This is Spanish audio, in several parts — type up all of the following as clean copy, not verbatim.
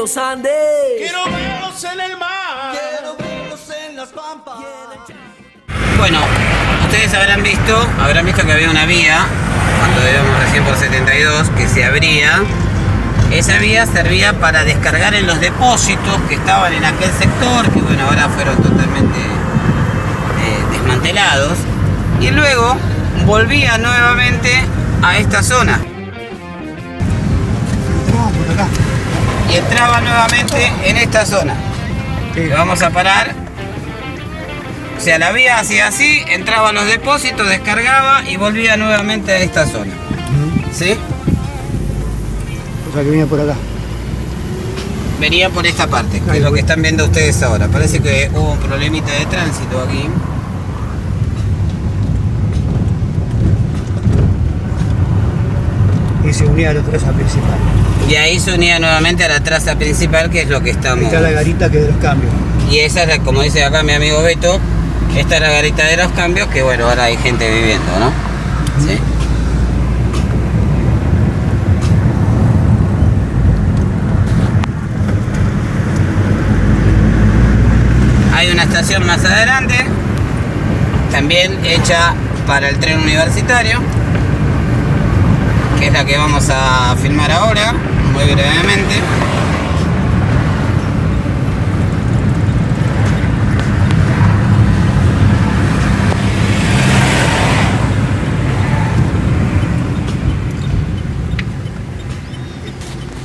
los Andes. Quiero verlos en el mar. Quiero verlos en las pampas. Bueno, ustedes habrán visto que había una vía, cuando íbamos recién por 72, que se abría. Esa vía servía para descargar en los depósitos que estaban en aquel sector, que bueno, ahora fueron totalmente desmantelados, y luego volvía nuevamente a esta zona. Por acá. Y entraba nuevamente en esta zona. Sí. Vamos a parar. O sea, la vía hacía así, entraba a los depósitos, descargaba y volvía nuevamente a esta zona. ¿Sí? O sea que viene por acá. Venía por esta parte, que es lo que están viendo ustedes ahora. Parece que hubo un problemita de tránsito aquí. Y se unía a la traza principal. Y ahí se unía nuevamente a la traza principal, que es lo que Ahí estamos. está la garita que es de los cambios. Y esa es, como dice acá mi amigo Beto, esta es la garita de los cambios, que bueno, ahora hay gente viviendo, ¿no? ¿Sí? Hay una estación más adelante, también hecha para el tren universitario, que es la que vamos a filmar ahora, muy brevemente.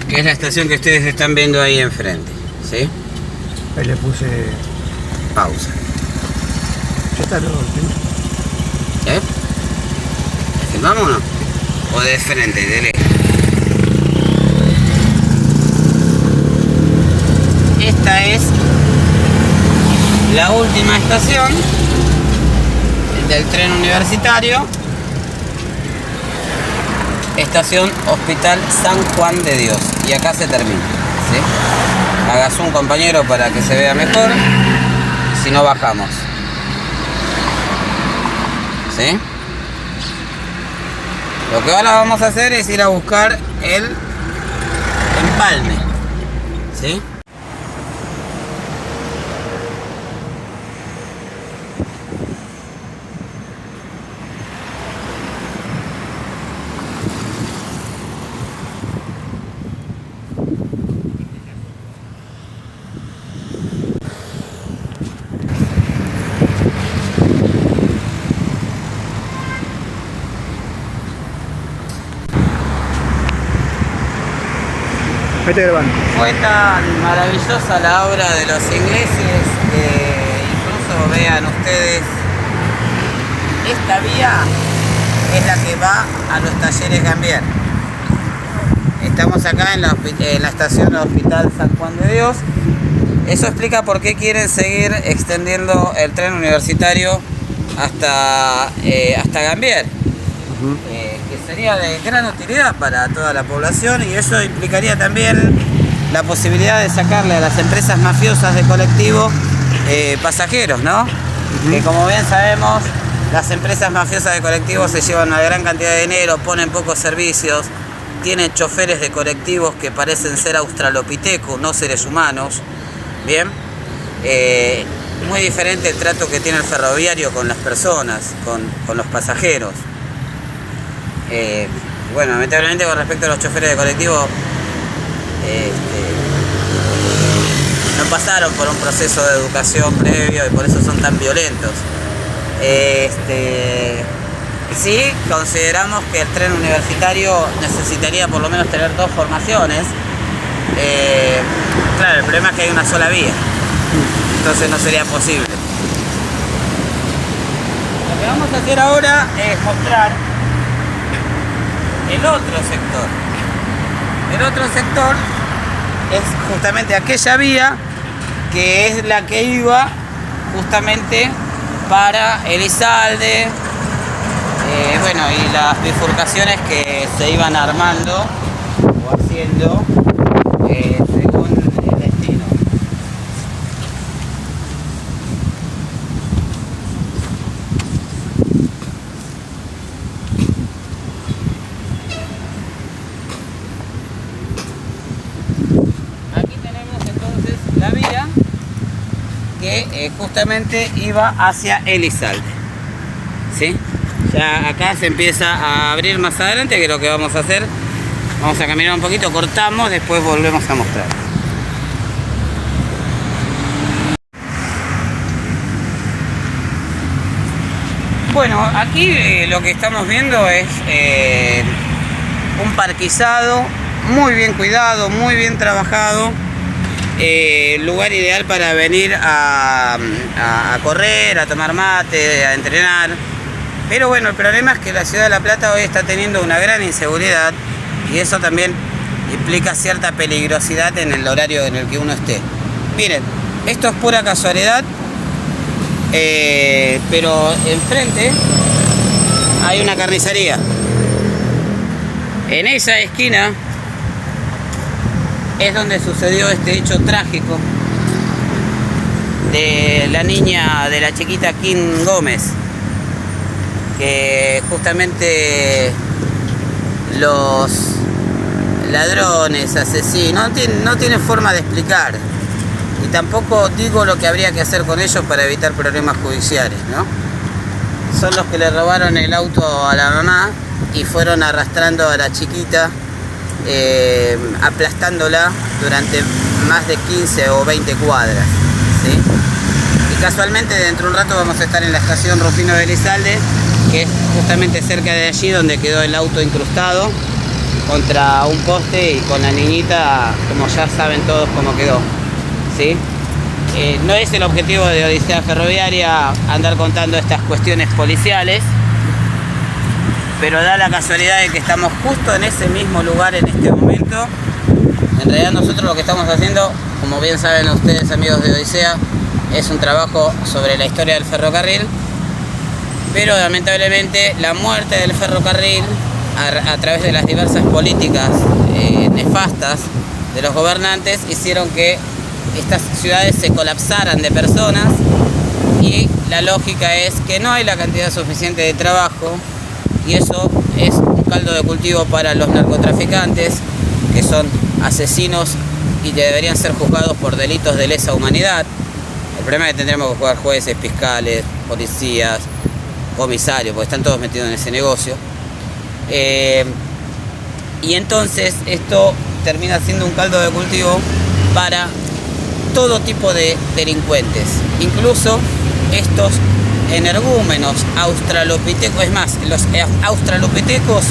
Que es la estación que ustedes están viendo ahí enfrente, ¿sí? Ahí le puse. Pausa. Ya está, no. ¿Eh? ¿Filmamos o no? O de frente, dele. Esta es la última estación del tren universitario. Estación Hospital San Juan de Dios. Y acá se termina, ¿sí? Hagas un compañero para que se vea mejor. Si no, bajamos. ¿Sí? Lo que ahora vamos a hacer es ir a buscar el empalme. ¿Sí? Ahí está grabando. Fue tan maravillosa la obra de los ingleses que incluso vean ustedes, esta vía es la que va a los talleres Gambier. Estamos acá en la estación del Hospital San Juan de Dios. Eso explica por qué quieren seguir extendiendo el tren universitario hasta Gambier. Que sería de gran utilidad para toda la población, y eso implicaría también la posibilidad de sacarle a las empresas mafiosas de colectivo pasajeros, ¿no? Que como bien sabemos, las empresas mafiosas de colectivo se llevan una gran cantidad de dinero, ponen pocos servicios, tienen choferes de colectivos que parecen ser australopithecus, no seres humanos. Bien, muy diferente el trato que tiene el ferroviario con las personas, con los pasajeros. Bueno, lamentablemente con respecto a los choferes de colectivo, no pasaron por un proceso de educación previo y por eso son tan violentos. Sí, consideramos que el tren universitario necesitaría por lo menos tener 2 formaciones. Claro, el problema es que hay una sola vía, entonces no sería posible. Lo que vamos a hacer ahora es mostrar el otro sector. El otro sector es justamente aquella vía que es la que iba justamente para Elizalde, bueno, y las bifurcaciones que se iban armando o haciendo según el destino. Aquí tenemos que justamente iba hacia Elizalde. ¿Sí? Ya acá se empieza a abrir más adelante, que es lo que vamos a hacer. Vamos a caminar un poquito, cortamos, después volvemos a mostrar. Bueno, aquí lo que estamos viendo es un parquizado muy bien cuidado, muy bien trabajado. Lugar ideal para venir a correr, a tomar mate, a entrenar. Pero bueno, el problema es que la ciudad de La Plata hoy está teniendo una gran inseguridad y eso también implica cierta peligrosidad en el horario en el que uno esté. Miren, esto es pura casualidad, pero enfrente hay una carnicería. En esa esquina es donde sucedió este hecho trágico de la niña, de la chiquita Kim Gómez, que justamente los ladrones, asesinos, no tienen forma de explicar, y tampoco digo lo que habría que hacer con ellos para evitar problemas judiciales, ¿no? Son los que le robaron el auto a la mamá y fueron arrastrando a la chiquita, aplastándola durante más de 15 o 20 cuadras, ¿sí? Y casualmente dentro de un rato vamos a estar en la estación Rufino de Elizalde, que es justamente cerca de allí donde quedó el auto incrustado contra un poste y con la niñita, como ya saben todos cómo quedó, ¿sí? No es el objetivo de Odisea Ferroviaria andar contando estas cuestiones policiales, pero da la casualidad de que estamos justo en ese mismo lugar en este momento. En realidad nosotros lo que estamos haciendo, como bien saben ustedes amigos de Odisea, es un trabajo sobre la historia del ferrocarril, pero lamentablemente la muerte del ferrocarril a través de las diversas políticas nefastas de los gobernantes hicieron que estas ciudades se colapsaran de personas, y la lógica es que no hay la cantidad suficiente de trabajo, y eso es un caldo de cultivo para los narcotraficantes, que son asesinos y que deberían ser juzgados por delitos de lesa humanidad. El problema es que tendremos que juzgar jueces, fiscales, policías, comisarios, porque están todos metidos en ese negocio. Y entonces esto termina siendo un caldo de cultivo para todo tipo de delincuentes, incluso estos energúmenos australopitecos. Es más, los australopitecos,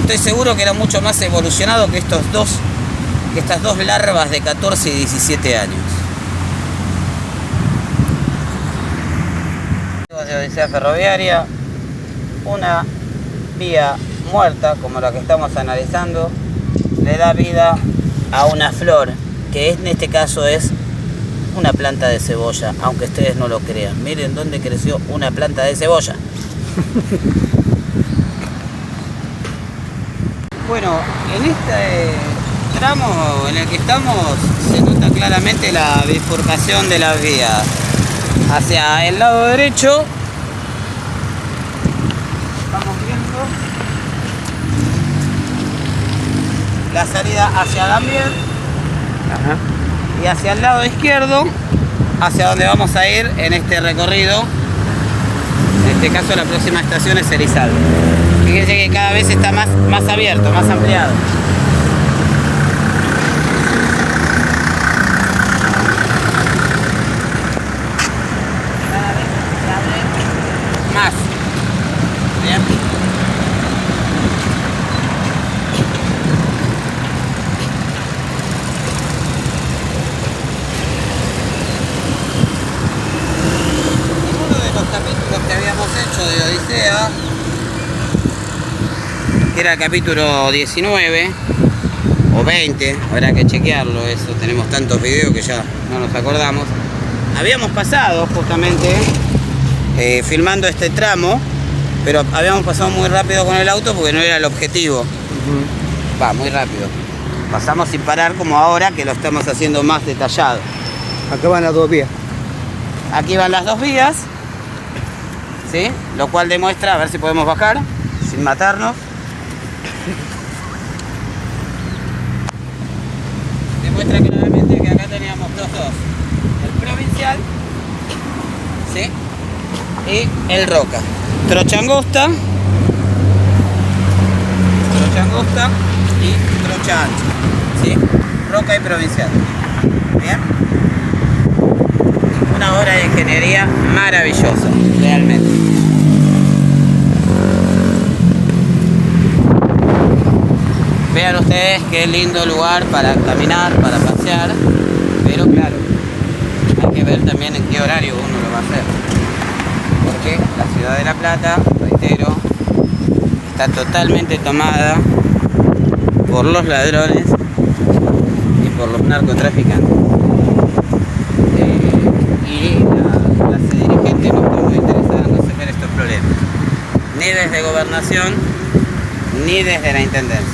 estoy seguro que eran mucho más evolucionados que estas dos larvas de 14 y 17 años. De Odisea Ferroviaria, una vía muerta como la que estamos analizando le da vida a una flor, que en este caso es una planta de cebolla, aunque ustedes no lo crean. Miren dónde creció una planta de cebolla. Bueno, en este tramo en el que estamos se nota claramente la bifurcación de las vías. Hacia el lado derecho estamos viendo la salida hacia Gambier. Ajá. Y hacia el lado izquierdo, hacia donde vamos a ir en este recorrido. En este caso la próxima estación es Elizalde. Fíjense que cada vez está más abierto, más ampliado. Cada vez se abre más. Bien. Que habíamos hecho de Odisea, que era el capítulo 19 o 20, habrá que chequearlo eso, tenemos tantos videos que ya no nos acordamos. Habíamos pasado justamente filmando este tramo, pero habíamos pasado muy rápido con el auto porque no era el objetivo. Va, muy rápido. Pasamos sin parar como ahora que lo estamos haciendo más detallado. Acá van las dos vías. Aquí van las dos vías, ¿sí? Lo cual demuestra, a ver si podemos bajar sin matarnos. Demuestra claramente que acá teníamos dos. provincial, ¿sí? Y el Roca. Trocha angosta y trocha ancha, ¿sí? Roca y provincial. Bien. Una obra de ingeniería maravillosa, realmente. Vean ustedes qué lindo lugar para caminar, para pasear, pero claro, hay que ver también en qué horario uno lo va a hacer. Porque la ciudad de La Plata, reitero, está totalmente tomada por los ladrones y por los narcotraficantes. Y la clase dirigente no está muy interesada en resolver estos problemas, ni desde gobernación, ni desde la intendencia.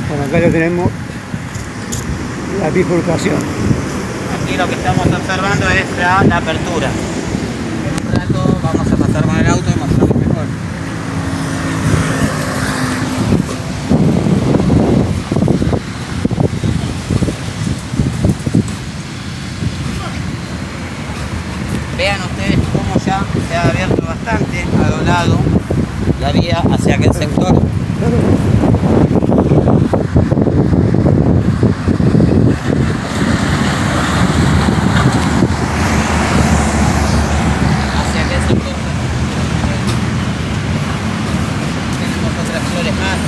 Bueno, acá lo tenemos, la bifurcación. Aquí lo que estamos observando es la apertura. En un rato vamos a pasar con el auto y mostramos mejor. Vean ustedes cómo ya se ha abierto bastante, ha doblado la vía hacia aquel sector. Hacia aquel sector. Tenemos otras flores más.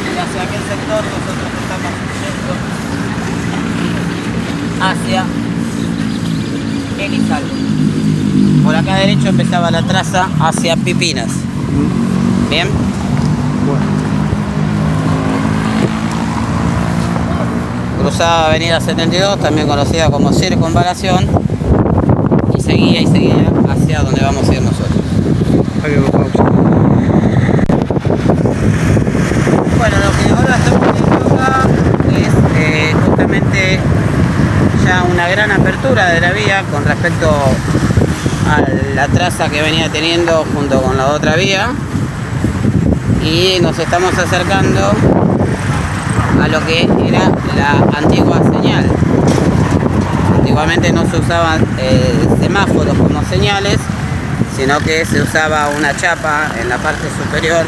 Y hacia aquel sector nosotros estamos yendo hacia Elizalde. Por acá derecho empezaba la traza hacia Pipinas. Bien. Bueno, Cruzaba Avenida 72, también conocida como Circunvalación, y seguía hacia donde vamos a ir nosotros. hago pausa. Bueno, lo que ahora estamos viendo acá es justamente ya una gran apertura de la vía con respecto a la traza que venía teniendo junto con la otra vía, y nos estamos acercando a lo que era la antigua señal. Antiguamente no se usaban semáforos como señales, sino que se usaba una chapa en la parte superior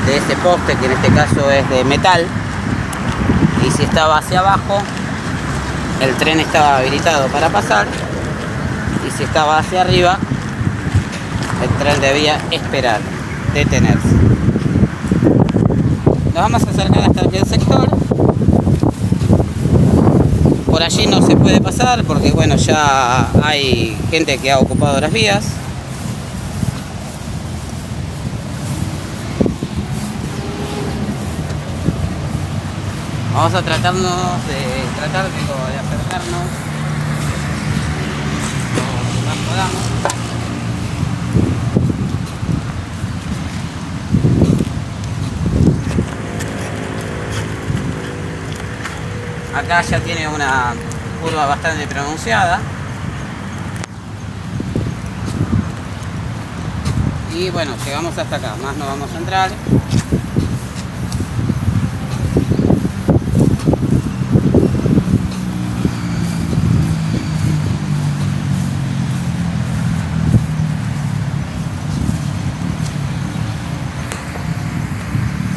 de ese poste, que en este caso es de metal, y si estaba hacia abajo el tren estaba habilitado para pasar, y si estaba hacia arriba el tren debía esperar, detenerse. Nos vamos a acercar hasta aquel sector. Por allí no se puede pasar porque bueno, ya hay gente que ha ocupado las vías. Vamos a tratar de acercarnos lo más podamos. Acá ya tiene una curva bastante pronunciada. Y bueno, llegamos hasta acá, más no vamos a entrar.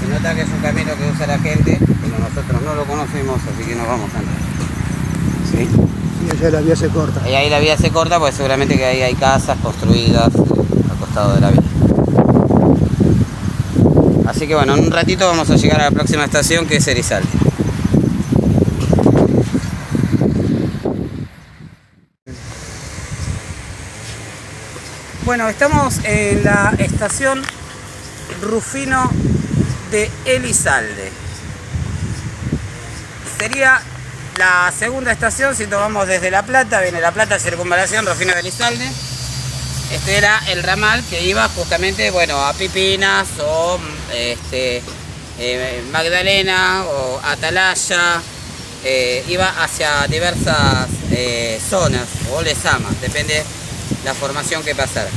Se nota que es un camino que usa la gente, pero nosotros no lo conocemos, así que no vamos a entrar. ¿Sí? Y allá la vía se corta. Y ahí la vía se corta, pues seguramente que ahí hay casas construidas al costado de la vía. Así que bueno, en un ratito vamos a llegar a la próxima estación, que es Elizalde. Bueno, estamos en la estación Rufino de Elizalde. Sería la segunda estación si tomamos desde La Plata. Viene La Plata, Circunvalación, Rufino de Elizalde. Este era el ramal que iba justamente, bueno, a Pipinas o Magdalena o Atalaya. Iba hacia diversas zonas o Lezama, depende la formación que pasara.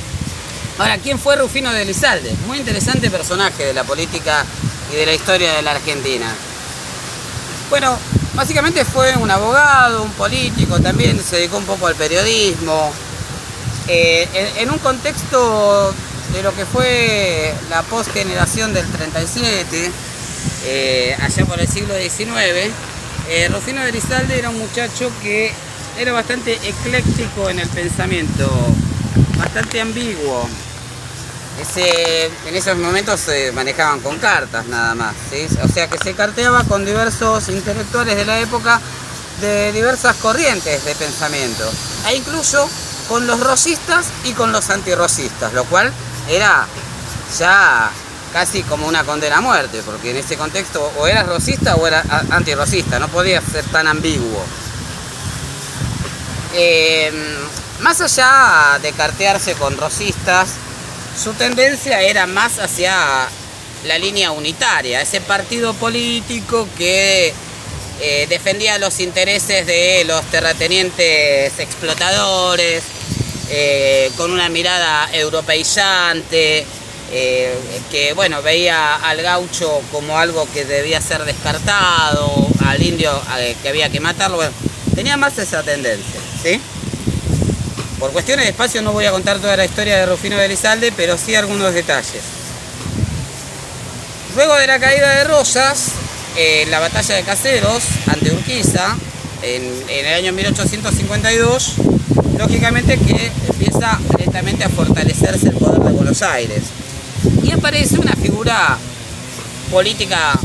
Ahora, ¿quién fue Rufino de Elizalde? Muy interesante personaje de la política y de la historia de la Argentina. Bueno, básicamente fue un abogado, un político, también se dedicó un poco al periodismo, en un contexto de lo que fue la posgeneración del 37, allá por el siglo XIX. Rufino de Elizalde era un muchacho que era bastante ecléctico en el pensamiento, bastante ambiguo. En esos momentos se manejaban con cartas nada más, ¿sí? O sea que se carteaba con diversos intelectuales de la época de diversas corrientes de pensamiento, e incluso con los rosistas y con los antirrosistas, lo cual era ya casi como una condena a muerte, porque en ese contexto o eras rosista o eras antirrosista, no podías ser tan ambiguo. Más allá de cartearse con rosistas, su tendencia era más hacia la línea unitaria, ese partido político que defendía los intereses de los terratenientes explotadores, con una mirada europeizante, que bueno, veía al gaucho como algo que debía ser descartado, al indio que había que matarlo. Bueno, tenía más esa tendencia, ¿sí? Por cuestiones de espacio no voy a contar toda la historia de Rufino de Elizalde, pero sí algunos detalles. Luego de la caída de Rosas, la batalla de Caseros ante Urquiza, en el año 1852, lógicamente que empieza lentamente a fortalecerse el poder de Buenos Aires. Y aparece una figura política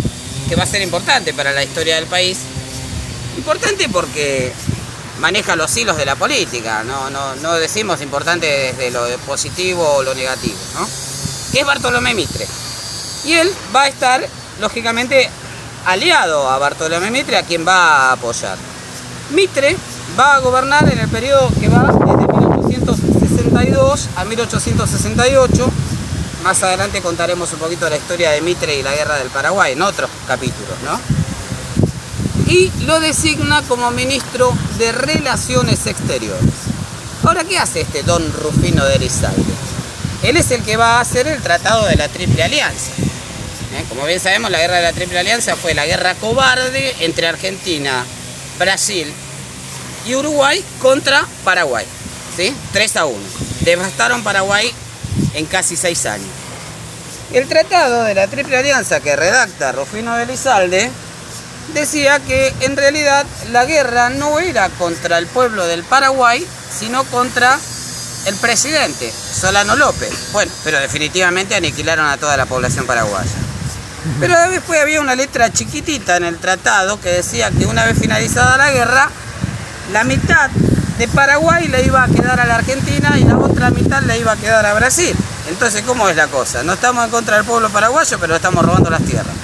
que va a ser importante para la historia del país. Importante porque maneja los hilos de la política, no decimos importante desde lo positivo o lo negativo, ¿no? Que es Bartolomé Mitre. Y él va a estar, lógicamente, aliado a Bartolomé Mitre, a quien va a apoyar. Mitre va a gobernar en el periodo que va desde 1862 a 1868. Más adelante contaremos un poquito de la historia de Mitre y la Guerra del Paraguay en otros capítulos, ¿no? Y lo designa como ministro de Relaciones Exteriores. Ahora, ¿qué hace este don Rufino de Elizalde? Él es el que va a hacer el Tratado de la Triple Alianza. Como bien sabemos, la Guerra de la Triple Alianza fue la guerra cobarde entre Argentina, Brasil y Uruguay contra Paraguay, ¿sí? 3-1. Devastaron Paraguay en casi 6 años. El Tratado de la Triple Alianza que redacta Rufino de Elizalde decía que en realidad la guerra no era contra el pueblo del Paraguay, sino contra el presidente, Solano López. Bueno, pero definitivamente aniquilaron a toda la población paraguaya. Pero después había una letra chiquitita en el tratado que decía que una vez finalizada la guerra, la mitad de Paraguay le iba a quedar a la Argentina y la otra mitad le iba a quedar a Brasil. Entonces, ¿cómo es la cosa? No estamos en contra del pueblo paraguayo, pero estamos robando las tierras.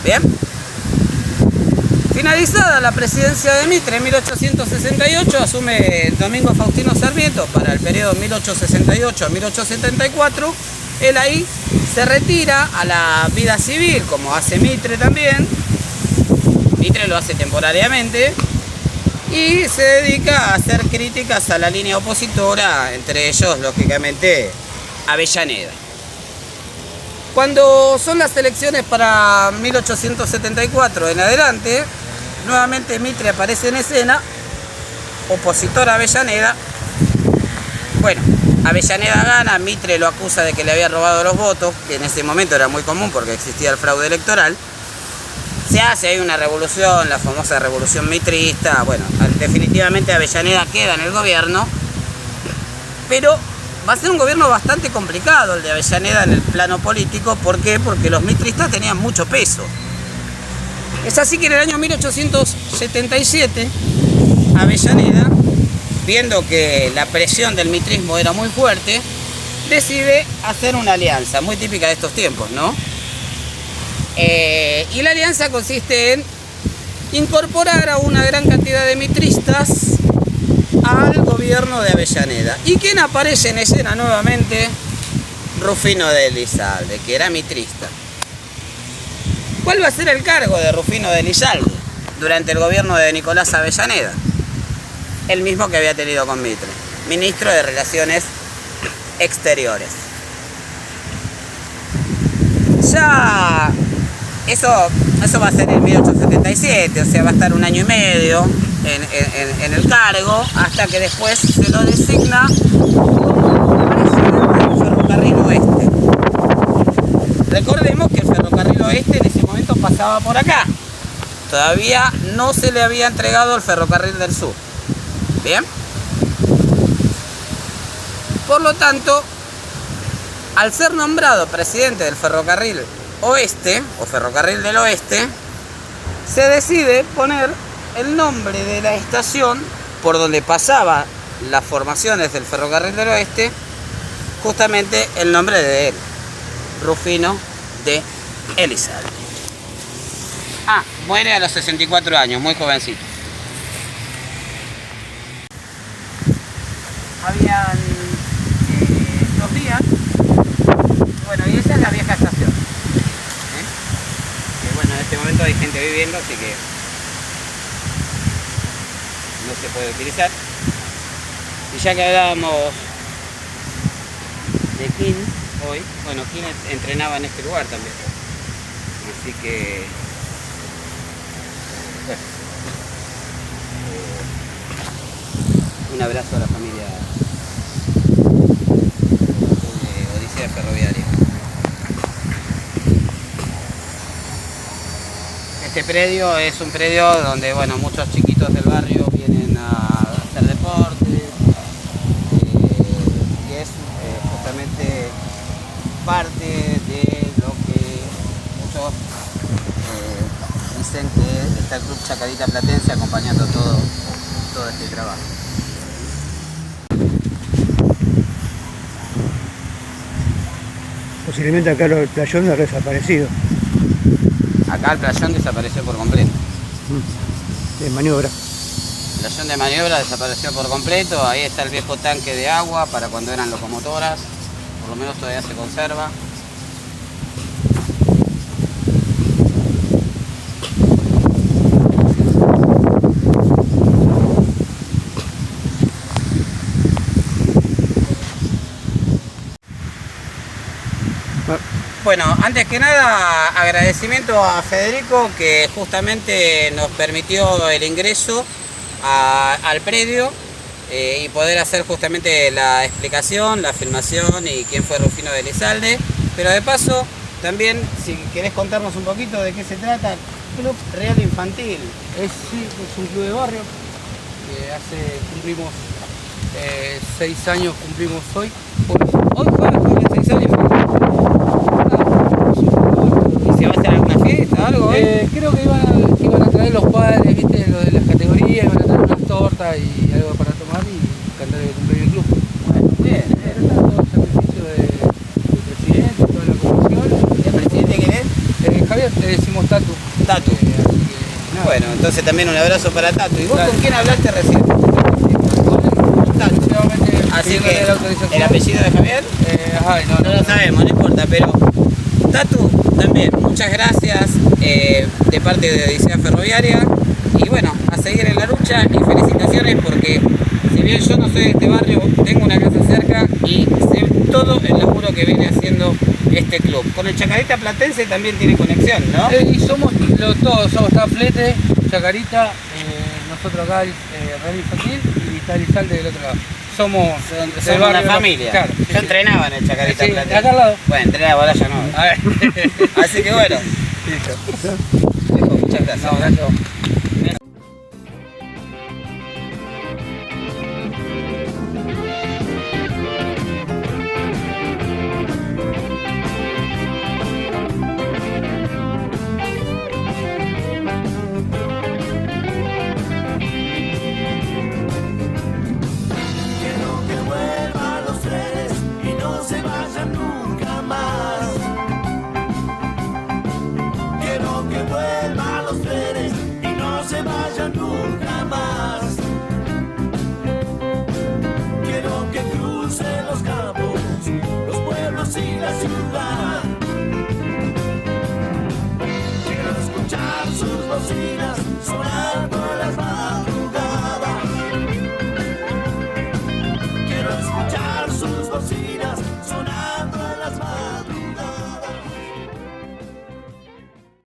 ¿Bien? Finalizada la presidencia de Mitre en 1868, asume Domingo Faustino Sarmiento para el periodo 1868 a 1874. Él ahí se retira a la vida civil, como hace Mitre también. Mitre lo hace temporariamente y se dedica a hacer críticas a la línea opositora, entre ellos, lógicamente, Avellaneda. Cuando son las elecciones para 1874 en adelante, nuevamente Mitre aparece en escena, opositor a Avellaneda. Bueno, Avellaneda gana, Mitre lo acusa de que le había robado los votos, que en ese momento era muy común porque existía el fraude electoral. Se hace ahí una revolución, la famosa revolución mitrista. Bueno, definitivamente Avellaneda queda en el gobierno, pero va a ser un gobierno bastante complicado el de Avellaneda en el plano político. ¿Por qué? Porque los mitristas tenían mucho peso. Es así que en el año 1877, Avellaneda, viendo que la presión del mitrismo era muy fuerte, decide hacer una alianza, muy típica de estos tiempos, ¿no? Y la alianza consiste en incorporar a una gran cantidad de mitristas al gobierno de Avellaneda. ¿Y quién aparece en escena nuevamente? Rufino de Elizalde, que era mitrista. ¿Cuál va a ser el cargo de Rufino de Elizalde durante el gobierno de Nicolás Avellaneda? El mismo que había tenido con Mitre, ministro de Relaciones Exteriores. Ya Eso va a ser en 1877, o sea, va a estar 1 año y medio en el cargo, hasta que después se lo designa como presidente del Ferrocarril Oeste. Recordemos que el Ferrocarril Oeste en ese momento pasaba por acá. Todavía no se le había entregado el Ferrocarril del Sur. ¿Bien? Por lo tanto, al ser nombrado presidente del Ferrocarril Oeste, o Ferrocarril del Oeste, se decide poner el nombre de la estación por donde pasaba las formaciones del Ferrocarril del Oeste, justamente el nombre de él, Rufino de Elizalde. Muere a los 64 años, muy jovencito. Habían 2 días. Bueno, y esa es la vieja estación. Que bueno, en este momento hay gente viviendo, así que no se puede utilizar. Y ya que hablábamos de King hoy, bueno, King entrenaba en este lugar también. Así que bueno, un abrazo a la familia de Odisea Ferroviaria. Este predio es un predio donde, bueno, muchos chiquitos del barrio vienen a hacer deporte, y es justamente parte de lo que muchos dicen que está el Club Chacarita Platense acompañando todo este trabajo. Posiblemente acá el playón ha desaparecido. Acá el playón desapareció por completo. De maniobra. El playón de maniobra desapareció por completo. Ahí está el viejo tanque de agua para cuando eran locomotoras. Por lo menos todavía se conserva. Bueno, antes que nada, agradecimiento a Federico que justamente nos permitió el ingreso al predio y poder hacer justamente la explicación, la filmación y quién fue Rufino de Elizalde. Pero de paso, también, si querés contarnos un poquito de qué se trata, Club Real Infantil. Sí, es un club de barrio que cumplimos 6 años, cumplimos hoy. Hoy fue 6 años. ¿Y se va a hacer alguna fiesta o algo? Creo que iban a traer los padres, viste, lo de las categorías, iban a traer unas tortas y algo para tomar y cantar el cumpleaños del club. Bueno, bien. Está todo el sacrificio del presidente, toda la comisión. ¿El presidente quién es? Javier, le decimos Tatu. Tatu. Así que, nada. Bueno, entonces también un abrazo para Tatu. ¿Y vos Dale. con quién hablaste recién? Así que, ¿el apellido de Javier? No lo sabemos, no importa, pero Tatu, también, muchas gracias de parte de Odisea Ferroviaria y bueno, a seguir en la lucha y felicitaciones porque si bien yo no soy de este barrio, tengo una casa cerca y sé todo el laburo que viene haciendo este club. Con el Chacarita Platense también tiene conexión, ¿no? Y somos todos, somos Flete, Chacarita, nosotros acá, Real Infantil y está Elizalde del otro lado. Somos una familia. Claro, Yo entrenaba en el Chacarita sí, Platense. de acá al lado. Bueno, entrenaba, ahora ya no. A ver. Así que bueno, Listo. muchas gracias. No, gracias.